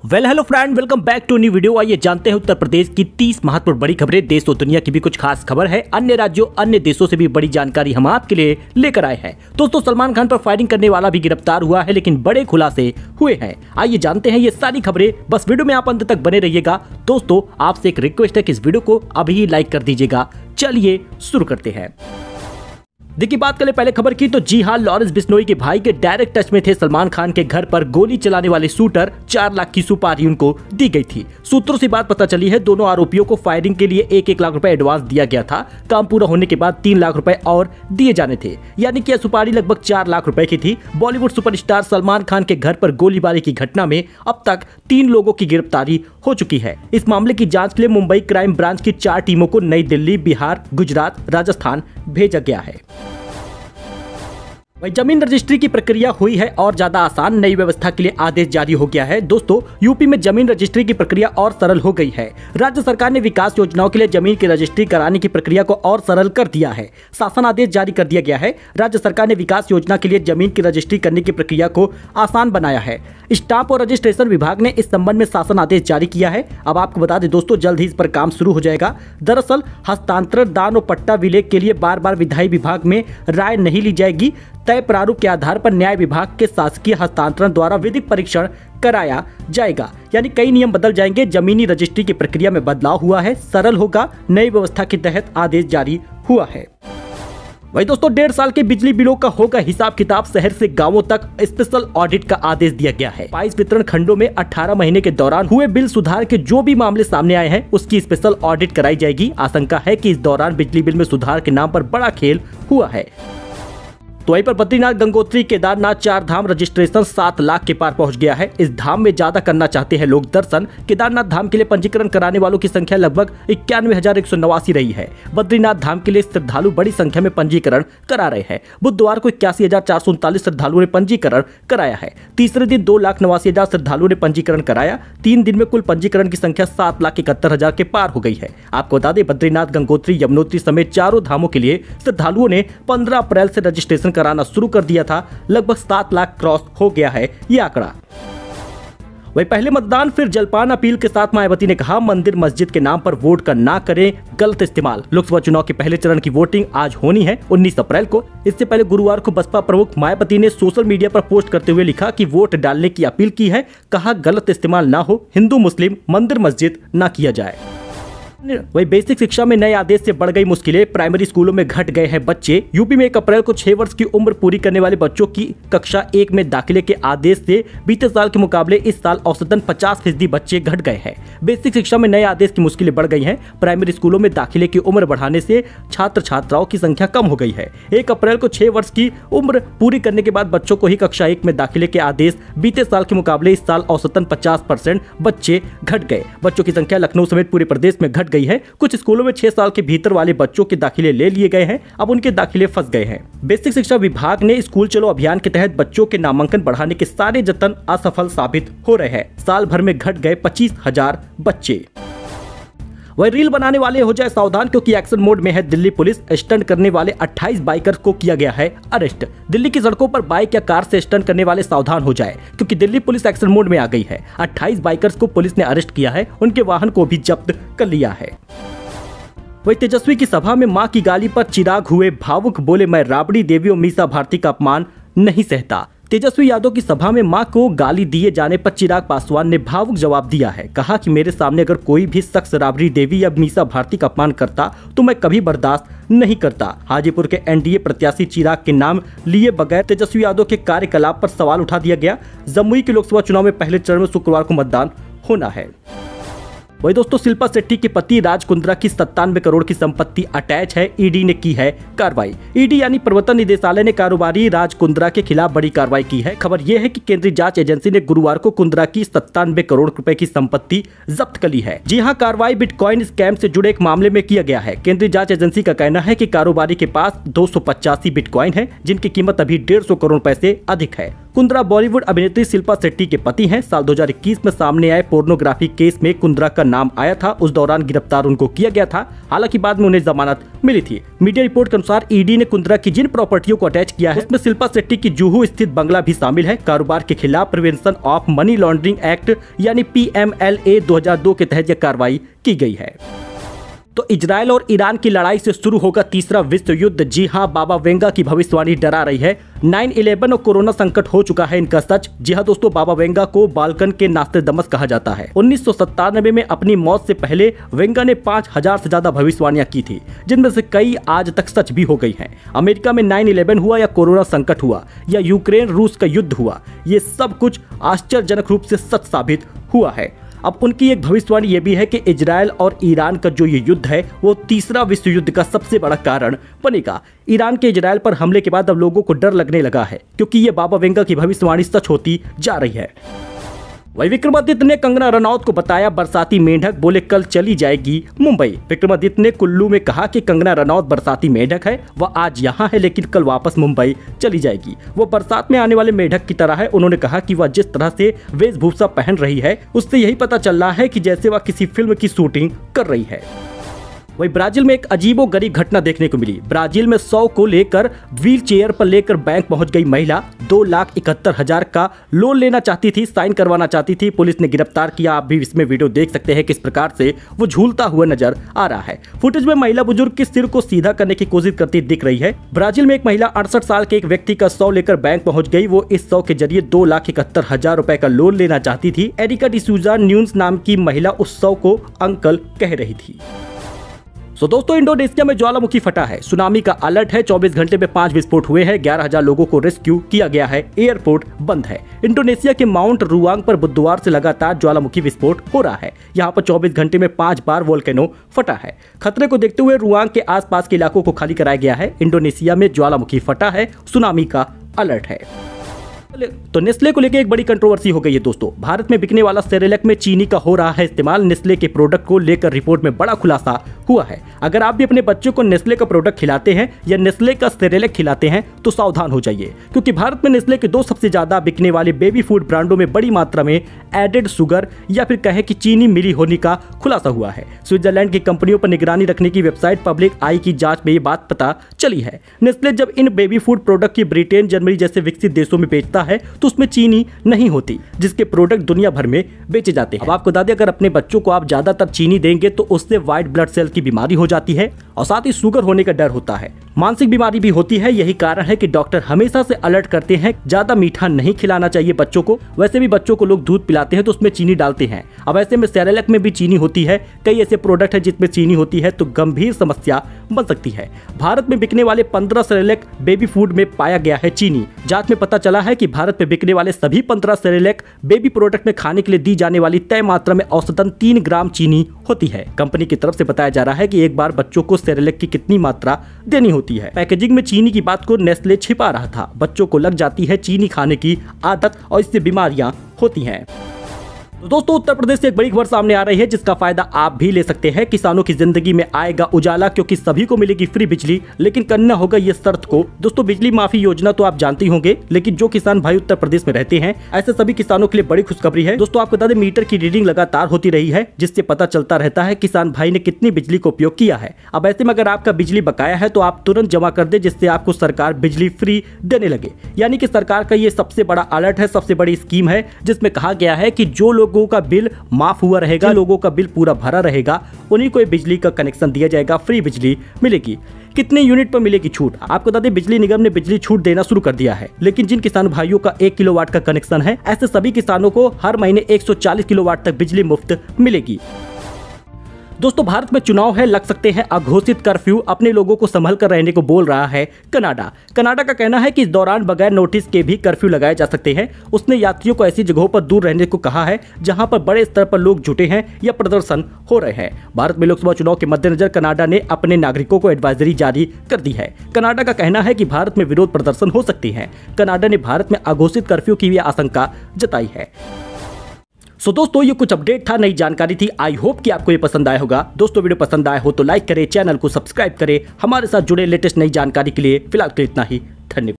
Hello friend, welcome back to new video. आइए जानते हैं उत्तर प्रदेश की 30 महत्वपूर्ण बड़ी खबरें। देश और दुनिया की भी कुछ खास खबर है, अन्य राज्यों अन्य देशों से भी बड़ी जानकारी हम आपके लिए लेकर आए हैं। दोस्तों, सलमान खान पर फायरिंग करने वाला भी गिरफ्तार हुआ है, लेकिन बड़े खुलासे हुए हैं। आइए जानते हैं ये सारी खबरें, बस वीडियो में आप अंत तक बने रहिएगा। दोस्तों, आपसे एक रिक्वेस्ट है कि इस वीडियो को अभी लाइक कर दीजिएगा। चलिए शुरू करते हैं। देखिए, बात करें पहले खबर की तो जी हां, लॉरेंस बिश्नोई के भाई के डायरेक्ट टच में थे सलमान खान के घर पर गोली चलाने वाले शूटर। 4 लाख की सुपारी उनको दी गई थी। सूत्रों से बात पता चली है, दोनों आरोपियों को फायरिंग के लिए 1-1 लाख रुपए एडवांस दिया गया था। काम पूरा होने के बाद 3 लाख रुपए और दिए जाने थे, यानी कि यह सुपारी लगभग 4 लाख रुपए की थी। बॉलीवुड सुपरस्टार सलमान खान के घर पर गोलीबारी की घटना में अब तक 3 लोगों की गिरफ्तारी हो चुकी है। इस मामले की जांच के लिए मुंबई क्राइम ब्रांच की 4 टीमों को नई दिल्ली, बिहार, गुजरात, राजस्थान भेजा गया है। वही जमीन रजिस्ट्री की प्रक्रिया हुई है और ज्यादा आसान, नई व्यवस्था के लिए आदेश जारी हो गया है। दोस्तों, यूपी में जमीन रजिस्ट्री की प्रक्रिया और सरल हो गई है। राज्य सरकार ने विकास योजनाओं के लिए जमीन की रजिस्ट्री कराने की प्रक्रिया को और सरल कर दिया है। शासन आदेश जारी कर दिया गया है। राज्य सरकार ने विकास योजना के लिए जमीन की रजिस्ट्री करने की प्रक्रिया को आसान बनाया है। स्टाम्प और रजिस्ट्रेशन विभाग ने इस संबंध में शासन आदेश जारी किया है। अब आपको बता दें दोस्तों, जल्द ही इस पर काम शुरू हो जाएगा। दरअसल हस्तांतरण, दान और पट्टा विलेख के लिए बार बार विधायी विभाग में राय नहीं ली जाएगी। तय प्रारूप के आधार पर न्याय विभाग के शासकीय हस्तांतरण द्वारा विधिक परीक्षण कराया जाएगा, यानी कई नियम बदल जाएंगे। जमीनी रजिस्ट्री की प्रक्रिया में बदलाव हुआ है, सरल होगा। नई व्यवस्था के तहत आदेश जारी हुआ है। वही दोस्तों, 1.5 साल के बिजली बिलों का होगा हिसाब किताब। शहर से गांवों तक स्पेशल ऑडिट का आदेश दिया गया है। 22 वितरण खंडों में 18 महीने के दौरान हुए बिल सुधार के जो भी मामले सामने आए हैं, उसकी स्पेशल ऑडिट कराई जाएगी। आशंका है कि इस दौरान बिजली बिल में सुधार के नाम पर बड़ा खेल हुआ है। तो वहीं पर बद्रीनाथ, गंगोत्री, केदारनाथ 4 धाम रजिस्ट्रेशन 7 लाख के पार पहुंच गया है। इस धाम में ज्यादा करना चाहते हैं लोग दर्शन। केदारनाथ धाम के लिए पंजीकरण कराने वालों की संख्या लगभग 91,189 रही है। बद्रीनाथ धाम के लिए श्रद्धालु बड़ी संख्या में पंजीकरण करा रहे हैं। बुधवार को 81,439 श्रद्धालुओं ने पंजीकरण कराया है। तीसरे दिन 2,89,000 श्रद्धालुओं ने पंजीकरण कराया। 3 दिन में कुल पंजीकरण की संख्या 7,71,000 के पार हो गई है। आपको बता दें, बद्रीनाथ, गंगोत्री, यमुनोत्तरी समेत चारों धामों के लिए श्रद्धालुओं ने 15 अप्रैल से रजिस्ट्रेशन कराना शुरू कर दिया था। लगभग 7 लाख क्रॉस हो गया है ये आंकड़ा। वही पहले मतदान फिर जलपान अपील के साथ मायावती ने कहा, मंदिर मस्जिद के नाम पर वोट का ना करें गलत इस्तेमाल। लोकसभा चुनाव के पहले चरण की वोटिंग आज होनी है 19 अप्रैल को। इससे पहले गुरुवार को बसपा प्रमुख मायावती ने सोशल मीडिया पर पोस्ट करते हुए लिखा कि वोट डालने की अपील की है। कहा, गलत इस्तेमाल ना हो, हिंदू मुस्लिम मंदिर मस्जिद ना किया जाए। वही बेसिक शिक्षा में नए आदेश से बढ़ गई मुश्किलें। प्राइमरी स्कूलों में घट गए हैं बच्चे। यूपी में 1 अप्रैल को 6 वर्ष की उम्र पूरी करने वाले बच्चों की कक्षा 1 में दाखिले के आदेश से बीते साल के मुकाबले इस साल औसतन 50% बच्चे घट गए हैं। बेसिक शिक्षा में नए आदेश की मुश्किलें बढ़ गई हैं। प्राइमरी स्कूलों में दाखिले की उम्र बढ़ाने से छात्र छात्राओं की संख्या कम हो गई है। 1 अप्रैल को 6 वर्ष की उम्र पूरी करने के बाद बच्चों को ही कक्षा 1 में दाखिले के आदेश बीते साल के मुकाबले इस साल औसतन 50% बच्चे घट गए। बच्चों की संख्या लखनऊ समेत पूरे प्रदेश में घट गई है। कुछ स्कूलों में 6 साल के भीतर वाले बच्चों के दाखिले ले लिए गए हैं। अब उनके दाखिले फंस गए हैं। बेसिक शिक्षा विभाग ने स्कूल चलो अभियान के तहत बच्चों के नामांकन बढ़ाने के सारे जतन असफल साबित हो रहे हैं। साल भर में घट गए 25,000 बच्चे। वही रील बनाने वाले हो जाए सावधान, क्योंकि एक्शन मोड में है दिल्ली पुलिस। स्टंट करने वाले 28 बाइकर्स को किया गया है अरेस्ट। दिल्ली की सड़कों पर बाइक या कार से स्टंट करने वाले सावधान हो जाए, क्योंकि दिल्ली पुलिस एक्शन मोड में आ गई है। 28 बाइकर्स को पुलिस ने अरेस्ट किया है। उनके वाहन को भी जब्त कर लिया है। वही तेजस्वी की सभा में मां की गाली पर चिराग हुए भावुक, बोले, मैं राबड़ी देवी और मीसा भारती का अपमान नहीं सहता। तेजस्वी यादव की सभा में मां को गाली दिए जाने पर चिराग पासवान ने भावुक जवाब दिया है। कहा कि मेरे सामने अगर कोई भी शख्स राबड़ी देवी या मीसा भारती का अपमान करता तो मैं कभी बर्दाश्त नहीं करता। हाजीपुर के एनडीए प्रत्याशी चिराग के नाम लिए बगैर तेजस्वी यादव के कार्यकलाप पर सवाल उठा दिया गया। जमुई के लोकसभा चुनाव में पहले चरण में शुक्रवार को मतदान होना है। वही दोस्तों, शिल्पा शेट्टी के पति राज कुंद्रा की 97 करोड़ की संपत्ति अटैच है। ईडी ने की है कार्रवाई। ईडी यानी प्रवर्तन निदेशालय ने कारोबारी राज कुंद्रा के खिलाफ बड़ी कार्रवाई की है। खबर यह है कि केंद्रीय जांच एजेंसी ने गुरुवार को कुंद्रा की 97 करोड़ रुपए की संपत्ति जब्त कर ली है। जी हां, कार्रवाई बिटकॉइन स्कैम से जुड़े एक मामले में किया गया है। केंद्रीय जांच एजेंसी का कहना है कि कारोबारी के पास 285 बिटकॉइन है, जिनकी कीमत अभी 150 करोड़ रुपए से अधिक है। कुंद्रा बॉलीवुड अभिनेत्री शिल्पा शेट्टी के पति हैं। साल 2021 में सामने आए पोर्नोग्राफी केस में कुंद्रा का नाम आया था, उस दौरान गिरफ्तार उनको किया गया था। हालांकि बाद में उन्हें जमानत मिली थी। मीडिया रिपोर्ट के अनुसार ईडी ने कुंद्रा की जिन प्रॉपर्टियों को अटैच किया है उसमें शिल्पा शेट्टी की जुहू स्थित बंगला भी शामिल है। कारोबार के खिलाफ prevention of money laundering act यानी PMLA 2002 के तहत यह कार्रवाई की गई है। तो इजराइल और ईरान की लड़ाई से शुरू होगा तीसरा विश्व युद्ध। जी हां, बाबा वेंगा की भविष्यवाणी डरा रही है। 9/11 और कोरोना संकट हो चुका है इनका सच। जी हां दोस्तों, बाबा वेंगा को बाल्कन के नास्तेदमस कहा जाता है। 1997 में अपनी मौत से पहले वेंगा ने 5000 से ज्यादा भविष्यवाणियां की थी, जिनमें से कई आज तक सच भी हो गई हैं। अमेरिका में 9/11 हुआ या कोरोना संकट हुआ या यूक्रेन रूस का युद्ध हुआ, ये सब कुछ आश्चर्यजनक रूप से सच साबित हुआ है। अब उनकी एक भविष्यवाणी ये भी है कि इजराइल और ईरान का जो ये युद्ध है वो तीसरा विश्व युद्ध का सबसे बड़ा कारण बनेगा। ईरान के इजराइल पर हमले के बाद अब लोगों को डर लगने लगा है, क्योंकि ये बाबा वेंगा की भविष्यवाणी सच होती जा रही है। वही विक्रमादित्य ने कंगना रनौत को बताया बरसाती मेंढक, बोले कल चली जाएगी मुंबई। विक्रमादित्य ने कुल्लू में कहा कि कंगना रनौत बरसाती मेंढक है, वह आज यहाँ है लेकिन कल वापस मुंबई चली जाएगी। वो बरसात में आने वाले मेंढक की तरह है। उन्होंने कहा कि वह जिस तरह से वेशभूषा पहन रही है उससे यही पता चल रहा है कि जैसे वह किसी फिल्म की शूटिंग कर रही है। वही ब्राजील में एक अजीबोगरीब घटना देखने को मिली। ब्राजील में 100 को लेकर व्हील चेयर पर लेकर बैंक पहुंच गई महिला। 2,71,000 का लोन लेना चाहती थी, साइन करवाना चाहती थी। पुलिस ने गिरफ्तार किया। आप भी इसमें वीडियो देख सकते हैं किस प्रकार से वो झूलता हुआ नजर आ रहा है। फुटेज में महिला बुजुर्ग के सिर को सीधा करने की कोशिश करती दिख रही है। ब्राजील में एक महिला 68 साल के एक व्यक्ति का 100 लेकर बैंक पहुंच गई। वो इस 100 के जरिए 2,71,000 रुपए का लोन लेना चाहती थी। एरिका डिसूजा न्यूज नाम की महिला उस 100 को अंकल कह रही थी। तो दोस्तों, इंडोनेशिया में ज्वालामुखी फटा है। सुनामी का अलर्ट है। 24 घंटे में 5 विस्फोट हुए हैं। 11,000 लोगों को रेस्क्यू किया गया है। एयरपोर्ट बंद है। इंडोनेशिया के माउंट रुआंग पर बुधवार से लगातार ज्वालामुखी विस्फोट हो रहा है। यहाँ पर 24 घंटे में 5 बार वोल्केनो फटा है। खतरे को देखते हुए रुआंग के आसपास के इलाकों को खाली कराया गया है। इंडोनेशिया में ज्वालामुखी फटा है। सुनामी का अलर्ट है। तो नेस्ले को लेकर एक बड़ी कंट्रोवर्सी हो गई है दोस्तों। भारत में बिकने वाला सेरेलैक में चीनी का हो रहा है इस्तेमाल। नेस्ले के प्रोडक्ट को लेकर रिपोर्ट में बड़ा खुलासा हुआ है। अगर आप भी अपने बच्चों को नेस्ले का प्रोडक्ट खिलाते हैं या नेस्ले का सेरेलैक खिलाते हैं तो सावधान हो जाइए, क्योंकि भारत में नेस्ले के 2 सबसे ज्यादा बिकने वाले बेबी फूड ब्रांडों में बड़ी मात्रा में एडेड शुगर या फिर कहे कि चीनी मिली होने का खुलासा हुआ है। स्विट्जरलैंड की कंपनियों पर निगरानी रखने की वेबसाइट पब्लिक आई की जांच में ये बात पता चली है। नेस्ले जब इन बेबी फूड प्रोडक्ट की ब्रिटेन, जर्मनी जैसे विकसित देशों में बेचता है तो उसमें चीनी नहीं होती, जिसके प्रोडक्ट दुनिया भर में बेचे जाते हैं। अब आपको बता दें, अगर अपने बच्चों को आप ज्यादातर चीनी देंगे तो उससे व्हाइट ब्लड सेल की बीमारी हो जाती है और साथ ही शुगर होने का डर होता है। मानसिक बीमारी भी होती है। यही कारण है कि डॉक्टर हमेशा से अलर्ट करते हैं ज्यादा मीठा नहीं खिलाना चाहिए बच्चों को। वैसे भी बच्चों को लोग दूध पिलाते हैं तो उसमें चीनी डालते हैं। अब ऐसे में सेरेलैक में भी चीनी होती है। कई ऐसे प्रोडक्ट है जिसमें चीनी होती है तो गंभीर समस्या बन सकती है। भारत में बिकने वाले 15 सेरेलैक बेबी फूड में पाया गया है चीनी। जांच में पता चला है कि भारत में बिकने वाले सभी 15 सेरेलैक बेबी प्रोडक्ट में खाने के लिए दी जाने वाली तय मात्रा में औसतन 3 ग्राम चीनी होती है। कंपनी की तरफ से बताया जा रहा है कि एक बार बच्चों को सेरेलैक की कितनी मात्रा देनी होती है। पैकेजिंग में चीनी की बात को नेस्ले छिपा रहा था। बच्चों को लग जाती है चीनी खाने की आदत और इससे बीमारियां होती हैं। तो दोस्तों, उत्तर प्रदेश से एक बड़ी खबर सामने आ रही है जिसका फायदा आप भी ले सकते हैं। किसानों की जिंदगी में आएगा उजाला, क्योंकि सभी को मिलेगी फ्री बिजली, लेकिन करना होगा ये शर्त को। दोस्तों, बिजली माफी योजना तो आप जानते होंगे, लेकिन जो किसान भाई उत्तर प्रदेश में रहते हैं ऐसे सभी किसानों के लिए बड़ी खुशखबरी है। दोस्तों, आपको बता दें, मीटर की रीडिंग लगातार होती रही है, जिससे पता चलता रहता है किसान भाई ने कितनी बिजली का उपयोग किया है। अब ऐसे में अगर आपका बिजली बकाया है तो आप तुरंत जमा कर दे, जिससे आपको सरकार बिजली फ्री देने लगे। यानी कि सरकार का ये सबसे बड़ा अलर्ट है, सबसे बड़ी स्कीम है, जिसमें कहा गया है कि जो लोगों का बिल माफ हुआ रहेगा, लोगों का बिल पूरा भरा रहेगा, उन्हीं को बिजली का कनेक्शन दिया जाएगा, फ्री बिजली मिलेगी। कितने यूनिट पर मिलेगी छूट? आपको बता दें, बिजली निगम ने बिजली छूट देना शुरू कर दिया है, लेकिन जिन किसान भाइयों का 1 किलोवाट का कनेक्शन है, ऐसे सभी किसानों को हर महीने 140 किलोवाट तक बिजली मुफ्त मिलेगी। दोस्तों, भारत में चुनाव है, लग सकते हैं अघोषित कर्फ्यू। अपने लोगों को संभल कर रहने को बोल रहा है कनाडा। कनाडा का कहना है कि इस दौरान बगैर नोटिस के भी कर्फ्यू लगाए जा सकते हैं। उसने यात्रियों को ऐसी जगहों पर दूर रहने को कहा है जहां पर बड़े स्तर पर लोग जुटे हैं या प्रदर्शन हो रहे हैं। भारत में लोकसभा चुनाव के मद्देनजर कनाडा ने अपने नागरिकों को एडवाइजरी जारी कर दी है। कनाडा का कहना है कि भारत में विरोध प्रदर्शन हो सकते हैं। कनाडा ने भारत में अघोषित कर्फ्यू की भी आशंका जताई है। सो दोस्तों, ये कुछ अपडेट था, नई जानकारी थी। आई होप कि आपको ये पसंद आया होगा। दोस्तों, वीडियो पसंद आया हो तो लाइक करें, चैनल को सब्सक्राइब करें। हमारे साथ जुड़े लेटेस्ट नई जानकारी के लिए फिलहाल के इतना ही। धन्यवाद।